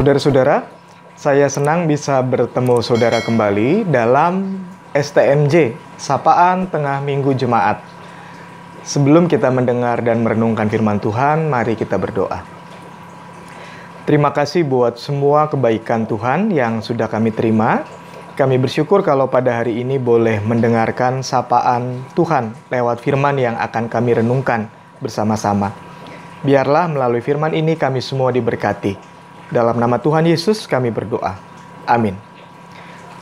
Saudara-saudara, saya senang bisa bertemu saudara kembali dalam STMJ, Sapaan Tengah Minggu Jemaat. Sebelum kita mendengar dan merenungkan firman Tuhan, mari kita berdoa. Terima kasih buat semua kebaikan Tuhan yang sudah kami terima. Kami bersyukur kalau pada hari ini boleh mendengarkan sapaan Tuhan lewat firman yang akan kami renungkan bersama-sama. Biarlah melalui firman ini kami semua diberkati. Dalam nama Tuhan Yesus kami berdoa. Amin.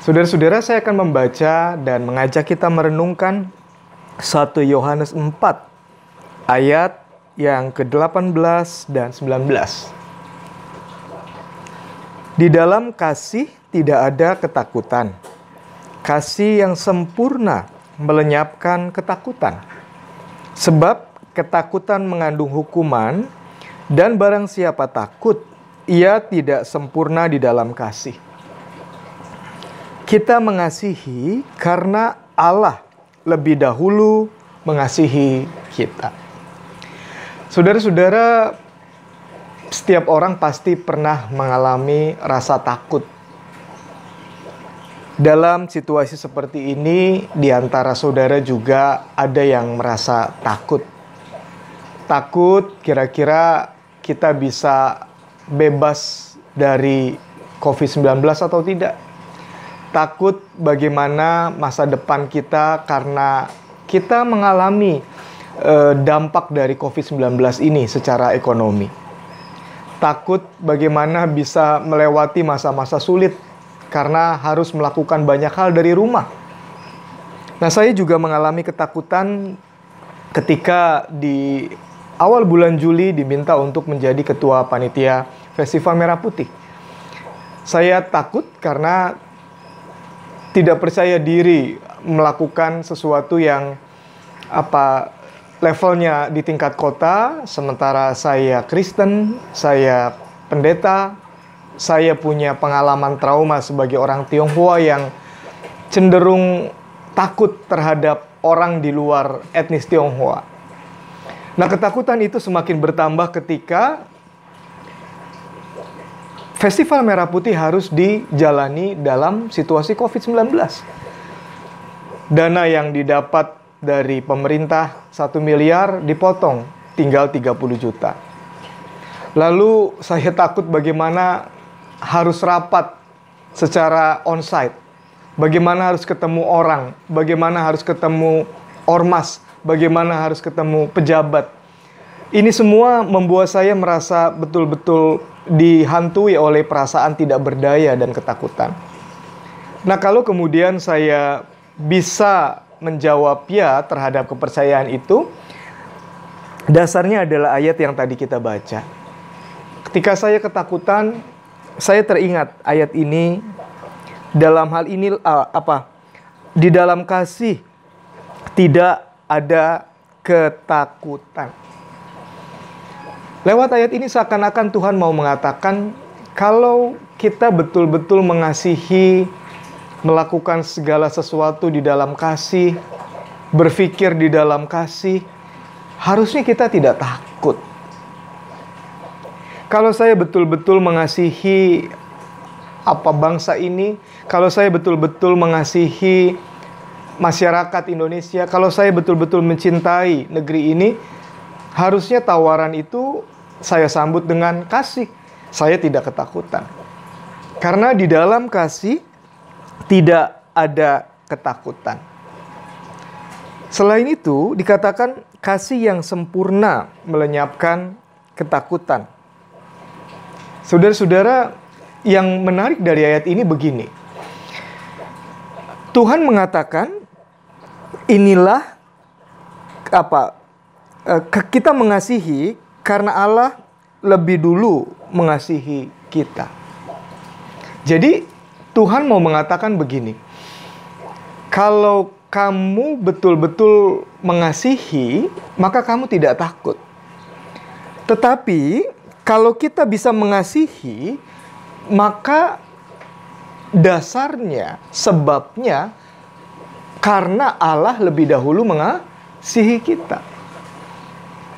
Saudara-saudara, saya akan membaca dan mengajak kita merenungkan 1 Yohanes 4 ayat yang ke-18 dan 19. Di dalam kasih tidak ada ketakutan. Kasih yang sempurna melenyapkan ketakutan. Sebab ketakutan mengandung hukuman, dan barang siapa takut, ia tidak sempurna di dalam kasih. Kita mengasihi karena Allah lebih dahulu mengasihi kita. Saudara-saudara, setiap orang pasti pernah mengalami rasa takut. Dalam situasi seperti ini, di antara saudara juga ada yang merasa takut. Takut kira-kira kita bisa bebas dari COVID-19 atau tidak. Takut bagaimana masa depan kita karena kita mengalami dampak dari COVID-19 ini secara ekonomi. Takut bagaimana bisa melewati masa-masa sulit karena harus melakukan banyak hal dari rumah. Nah, saya juga mengalami ketakutan ketika di awal bulan Juli diminta untuk menjadi ketua panitia Festival Merah Putih. Saya takut karena tidak percaya diri melakukan sesuatu yang levelnya di tingkat kota, sementara saya Kristen, saya pendeta, saya punya pengalaman trauma sebagai orang Tionghoa yang cenderung takut terhadap orang di luar etnis Tionghoa. Nah, ketakutan itu semakin bertambah ketika Festival Merah Putih harus dijalani dalam situasi COVID-19. Dana yang didapat dari pemerintah 1 miliar dipotong, tinggal 30 juta. Lalu saya takut bagaimana harus rapat secara onsite, bagaimana harus ketemu orang, bagaimana harus ketemu ormas, bagaimana harus ketemu pejabat. Ini semua membuat saya merasa betul-betul dihantui oleh perasaan tidak berdaya dan ketakutan. Nah, kalau kemudian saya bisa menjawab ya terhadap kepercayaan itu, dasarnya adalah ayat yang tadi kita baca. Ketika saya ketakutan, saya teringat ayat ini. Dalam hal ini di dalam kasih tidak ada ketakutan. Lewat ayat ini seakan-akan Tuhan mau mengatakan, kalau kita betul-betul mengasihi, melakukan segala sesuatu di dalam kasih, berpikir di dalam kasih, harusnya kita tidak takut. Kalau saya betul-betul mengasihi bangsa ini, kalau saya betul-betul mengasihi masyarakat Indonesia, kalau saya betul-betul mencintai negeri ini, harusnya tawaran itu saya sambut dengan kasih. Saya tidak ketakutan. Karena di dalam kasih tidak ada ketakutan. Selain itu, dikatakan kasih yang sempurna melenyapkan ketakutan. Saudara-saudara, yang menarik dari ayat ini begini. Tuhan mengatakan, inilah kita mengasihi karena Allah lebih dulu mengasihi kita. Jadi Tuhan mau mengatakan begini. Kalau kamu betul-betul mengasihi, maka kamu tidak takut. Tetapi kalau kita bisa mengasihi, maka dasarnya, sebabnya, karena Allah lebih dahulu mengasihi kita.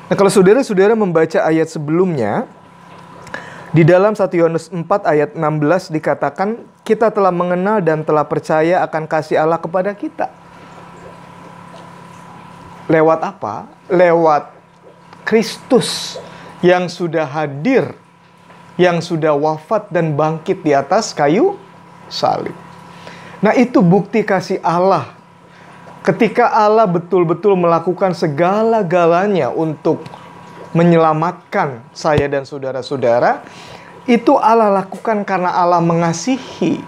Nah, kalau saudara-saudara membaca ayat sebelumnya, Di dalam 1 Yohanes 4 ayat 16 dikatakan, kita telah mengenal dan telah percaya akan kasih Allah kepada kita. Lewat apa? Lewat Kristus yang sudah hadir, yang sudah wafat dan bangkit di atas kayu salib. Nah, itu bukti kasih Allah. Ketika Allah betul-betul melakukan segala-galanya untuk menyelamatkan saya dan saudara-saudara, itu Allah lakukan karena Allah mengasihi.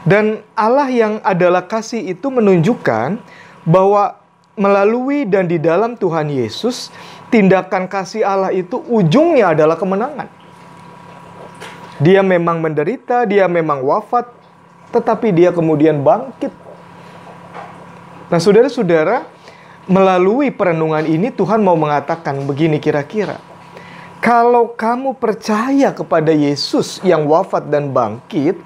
Dan Allah yang adalah kasih itu menunjukkan bahwa melalui dan di dalam Tuhan Yesus, tindakan kasih Allah itu ujungnya adalah kemenangan. Dia memang menderita, dia memang wafat, tetapi dia kemudian bangkit. Nah, saudara-saudara, melalui perenungan ini Tuhan mau mengatakan begini kira-kira. Kalau kamu percaya kepada Yesus yang wafat dan bangkit,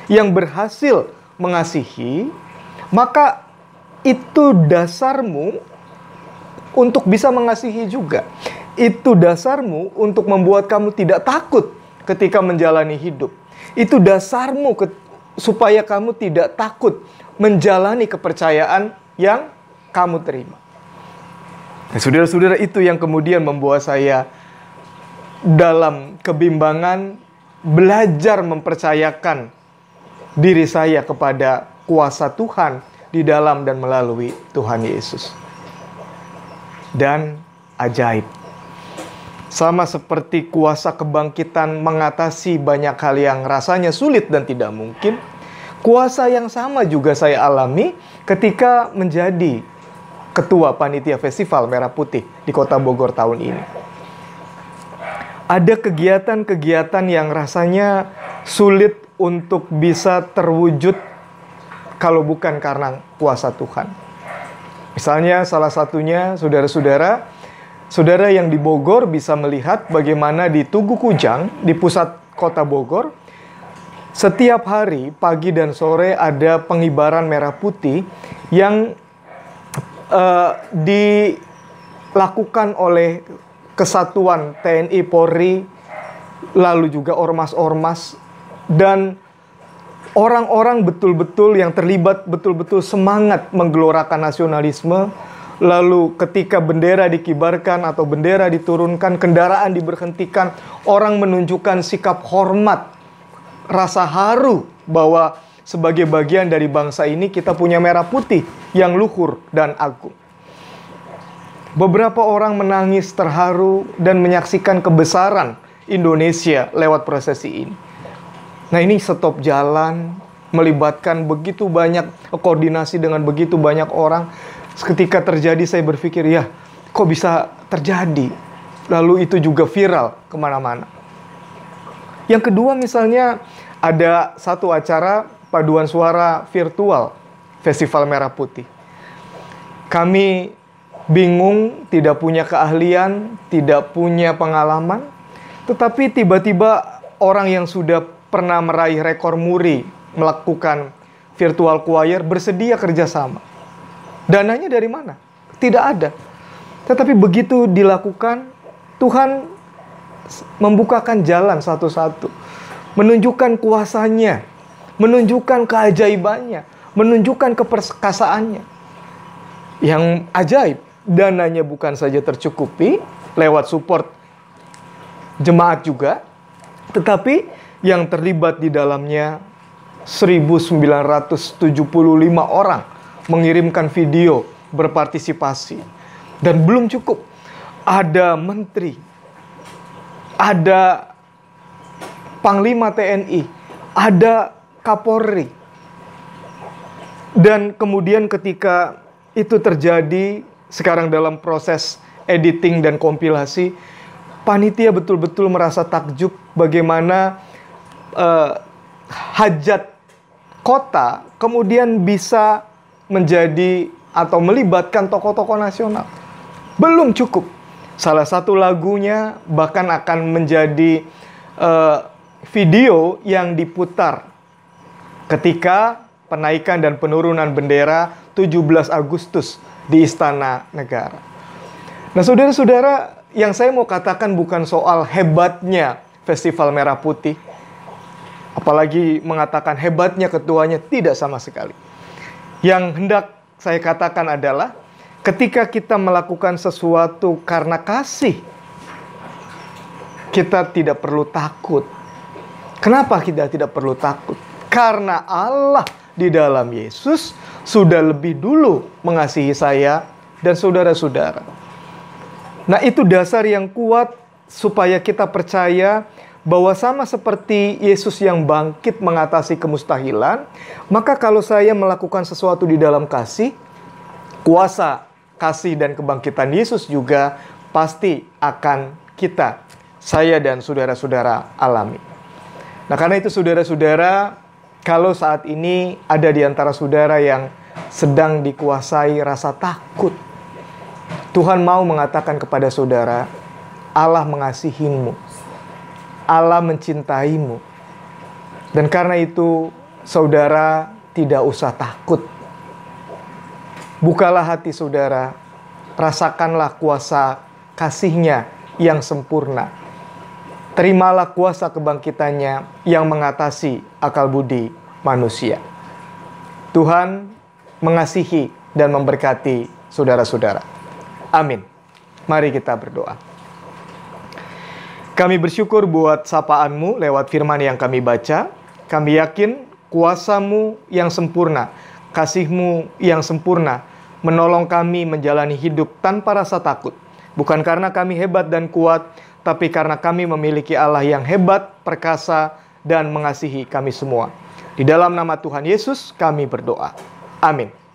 yang berhasil mengasihi, maka itu dasarmu untuk bisa mengasihi juga. Itu dasarmu untuk membuat kamu tidak takut ketika menjalani hidup. Itu dasarmu supaya kamu tidak takut menjalani kepercayaan yang kamu terima. Nah, saudara-saudara, itu yang kemudian membuat saya dalam kebimbangan belajar mempercayakan diri saya kepada kuasa Tuhan di dalam dan melalui Tuhan Yesus. Dan ajaib. Sama seperti kuasa kebangkitan mengatasi banyak hal yang rasanya sulit dan tidak mungkin, kuasa yang sama juga saya alami ketika menjadi ketua panitia Festival Merah Putih di Kota Bogor tahun ini. Ada kegiatan-kegiatan yang rasanya sulit untuk bisa terwujud kalau bukan karena kuasa Tuhan. Misalnya salah satunya saudara-saudara yang di Bogor bisa melihat bagaimana di Tugu Kujang, di pusat Kota Bogor, setiap hari pagi dan sore ada pengibaran merah putih yang dilakukan oleh kesatuan TNI Polri, lalu juga ormas-ormas, dan orang-orang betul-betul yang terlibat betul-betul semangat menggelorakan nasionalisme. Lalu ketika bendera dikibarkan atau bendera diturunkan, kendaraan diberhentikan, orang menunjukkan sikap hormat, rasa haru bahwa sebagai bagian dari bangsa ini kita punya merah putih yang luhur dan agung. Beberapa orang menangis terharu dan menyaksikan kebesaran Indonesia lewat prosesi ini. Nah, ini stop jalan, melibatkan begitu banyak koordinasi dengan begitu banyak orang. Ketika terjadi saya berpikir, ya kok bisa terjadi? Lalu itu juga viral kemana-mana. Yang kedua misalnya ada satu acara paduan suara virtual Festival Merah Putih. Kami bingung, tidak punya keahlian, tidak punya pengalaman. Tetapi tiba-tiba orang yang sudah pernah meraih rekor muri melakukan virtual choir bersedia kerjasama. Dananya dari mana? Tidak ada. Tetapi begitu dilakukan, Tuhan membukakan jalan satu-satu. Menunjukkan kuasanya, menunjukkan keajaibannya, menunjukkan keperkasaannya. Yang ajaib, dananya bukan saja tercukupi lewat support jemaat juga, tetapi yang terlibat di dalamnya 1975 orang mengirimkan video berpartisipasi. Dan belum cukup, ada menteri, ada Panglima TNI, ada Kapolri. Dan kemudian ketika itu terjadi, sekarang dalam proses editing dan kompilasi, panitia betul-betul merasa takjub bagaimana hajat kota kemudian bisa menjadi atau melibatkan tokoh-tokoh nasional. Belum cukup. Salah satu lagunya bahkan akan menjadi video yang diputar ketika penaikan dan penurunan bendera 17 Agustus di Istana Negara. Nah, saudara-saudara, yang saya mau katakan bukan soal hebatnya Festival Merah Putih. Apalagi mengatakan hebatnya ketuanya, tidak sama sekali. Yang hendak saya katakan adalah ketika kita melakukan sesuatu karena kasih, kita tidak perlu takut. Kenapa kita tidak perlu takut? Karena Allah di dalam Yesus sudah lebih dulu mengasihi saya dan saudara-saudara. Nah, itu dasar yang kuat supaya kita percaya bahwa sama seperti Yesus yang bangkit mengatasi kemustahilan, maka kalau saya melakukan sesuatu di dalam kasih, kuasa kasih dan kebangkitan Yesus juga pasti akan saya dan saudara-saudara alami. Nah, karena itu saudara-saudara, kalau saat ini ada di antara saudara yang sedang dikuasai rasa takut, Tuhan mau mengatakan kepada saudara, Allah mengasihimu, Allah mencintaimu. Dan karena itu, saudara tidak usah takut. Bukalah hati saudara, rasakanlah kuasa kasih-Nya yang sempurna. Terimalah kuasa kebangkitannya yang mengatasi akal budi manusia. Tuhan mengasihi dan memberkati saudara-saudara. Amin. Mari kita berdoa. Kami bersyukur buat sapaan-Mu lewat firman yang kami baca. Kami yakin kuasa-Mu yang sempurna, kasih-Mu yang sempurna, menolong kami menjalani hidup tanpa rasa takut. Bukan karena kami hebat dan kuat, tapi karena kami memiliki Allah yang hebat, perkasa, dan mengasihi kami semua. Di dalam nama Tuhan Yesus kami berdoa. Amin.